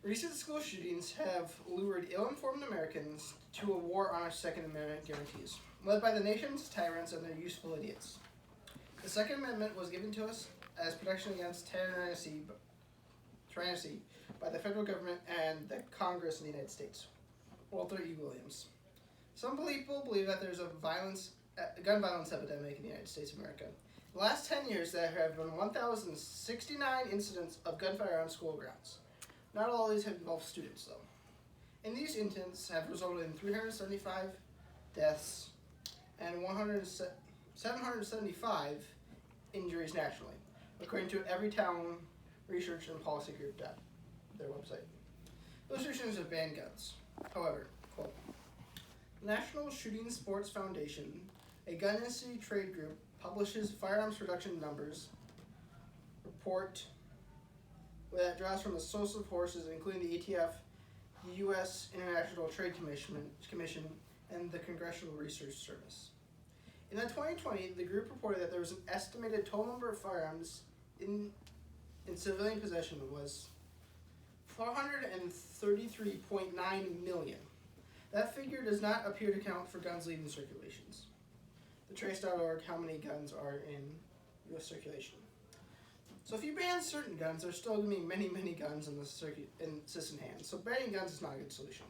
Recent school shootings have lured ill-informed Americans to a war on our Second Amendment guarantees, led by the nation's tyrants and their useful idiots. The Second Amendment was given to us as protection against tyranny by the federal government and the Congress in the United States. Walter E. Williams. Some people believe that there's a gun violence epidemic in the United States of America. In the last 10 years, there have been 1,069 incidents of gunfire on school grounds. Not all of these have involved students, though. And these incidents have resulted in 375 deaths and 775 injuries nationally, according to Everytown Research and Policy Group, their website. Those restrictions have banned guns. However, quote, National Shooting Sports Foundation, a gun industry trade group, publishes firearms production numbers report that draws from the source of forces, including the ATF, the U.S. International Trade Commission, and the Congressional Research Service. In 2020, the group reported that there was an estimated total number of firearms in civilian possession was 433.9 million. That figure does not appear to count for guns leaving circulations. The trace.org, how many guns are in U.S. circulation. So if you ban certain guns, there's still going to be many, many guns in citizen hands. So banning guns is not a good solution.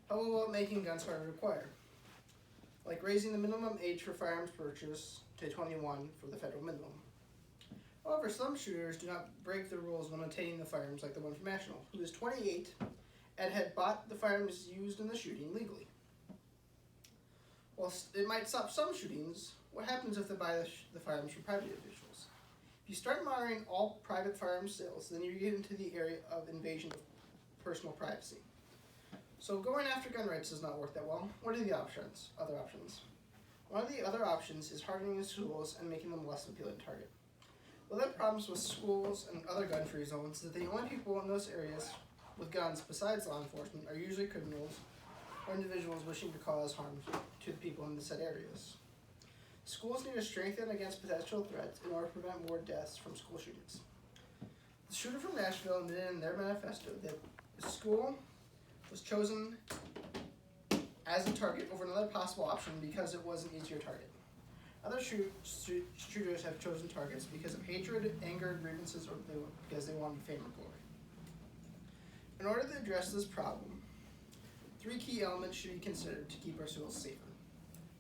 How about making guns harder to acquire? Like raising the minimum age for firearms purchase to 21 for the federal minimum. However, some shooters do not break the rules when obtaining the firearms, like the one from National, who is 28 and had bought the firearms used in the shooting legally. While it might stop some shootings, what happens if they buy the firearms from private individuals? If you start monitoring all private firearms sales, then you get into the area of invasion of personal privacy. So going after gun rights does not work that well. What are the other options? One of the other options is hardening the schools and making them less appealing to target. Well, the problems with schools and other gun-free zones is that the only people in those areas with guns besides law enforcement are usually criminals or individuals wishing to cause harm to the people in the said areas. Schools need to strengthen against potential threats in order to prevent more deaths from school shootings. The shooter from Nashville admitted in their manifesto that the school was chosen as a target over another possible option because it was an easier target. Other shooters have chosen targets because of hatred, anger, grievances, or because they wanted fame or glory. In order to address this problem, 3 key elements should be considered to keep our schools safer.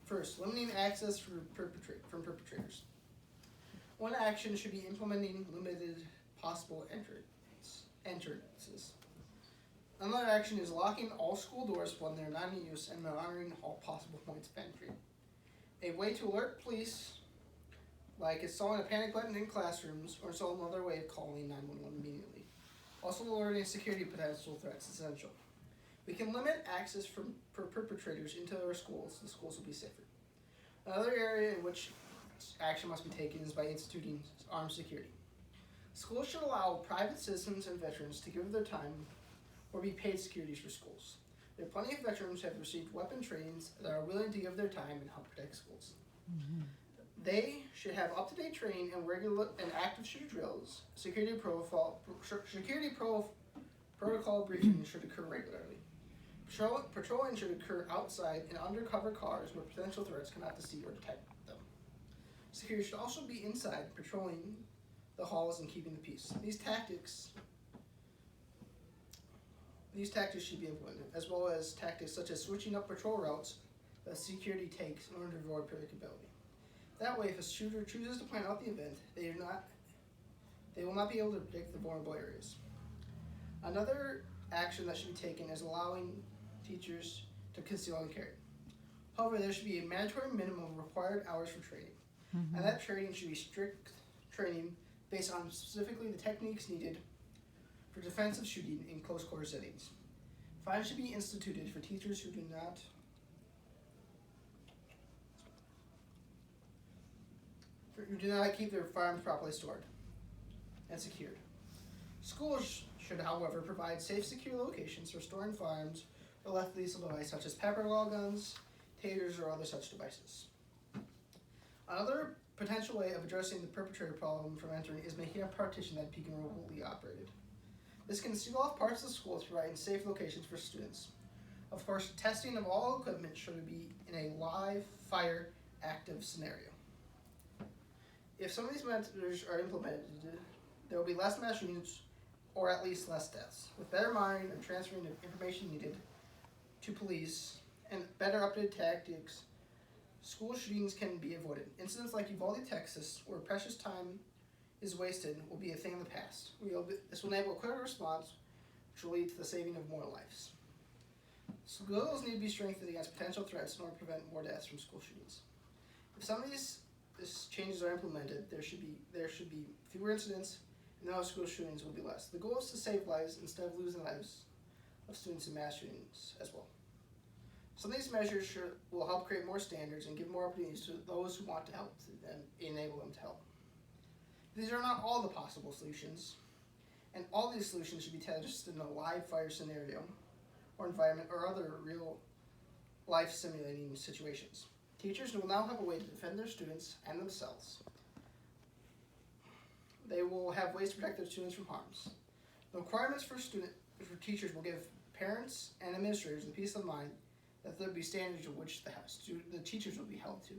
First, limiting access from perpetrators. One action should be implementing limited possible entrances. Another action is locking all school doors when they're not in use and monitoring all possible points of entry. A way to alert police, like installing a panic button in classrooms, or some other way of calling 911 immediately. Also, alerting security potential threats is essential. We can limit access for perpetrators into our schools. The schools will be safer. Another area in which action must be taken is by instituting armed security. Schools should allow private citizens and veterans to give their time or be paid securities for schools. There are plenty of veterans who have received weapon trainings that are willing to give their time and help protect schools. Mm-hmm. They should have up-to-date training and regular and active shooter drills. Security protocol briefings should occur regularly. Patrolling should occur outside in undercover cars where potential threats cannot see or detect them. Security should also be inside, patrolling the halls and keeping the peace. These tactics should be implemented, as well as tactics such as switching up patrol routes that security takes in order to avoid predictability. That way, if a shooter chooses to plan out the event, they will not be able to predict the vulnerable areas. Another action that should be taken is allowing teachers to conceal and carry. However, there should be a mandatory minimum of required hours for training, and that training should be strict training based on specifically the techniques needed for defensive shooting in close quarter settings. Fines should be instituted for teachers who do not keep their firearms properly stored and secured. Schools should, however, provide safe, secure locations for storing firearms or left lethal devices such as pepper-ball guns, tasers, or other such devices. Another potential way of addressing the perpetrator problem from entering is making a partition that can be remotely operated. This can seal off parts of the school to provide safe locations for students. Of course, testing of all equipment should be in a live fire active scenario. If some of these measures are implemented, there will be less mass shootings or at least less deaths. With better monitoring and transferring of information needed to police and better updated tactics, school shootings can be avoided. Incidents like Uvalde, Texas, where precious time is wasted, will be a thing of the past. This will enable a quicker response, which will lead to the saving of more lives. Schools need to be strengthened against potential threats in order to prevent more deaths from school shootings. If some of these changes are implemented, there should be fewer incidents, and those school shootings will be less. The goal is to save lives instead of losing lives of students in mass shootings as well. Some of these measures will help create more standards and give more opportunities to those who want to help and enable them to help. These are not all the possible solutions, and all these solutions should be tested in a live fire scenario or environment or other real life simulating situations. Teachers will now have a way to defend their students and themselves. They will have ways to protect their students from harms. The requirements for teachers will give parents and administrators the peace of mind that there will be standards to which the teachers will be held to.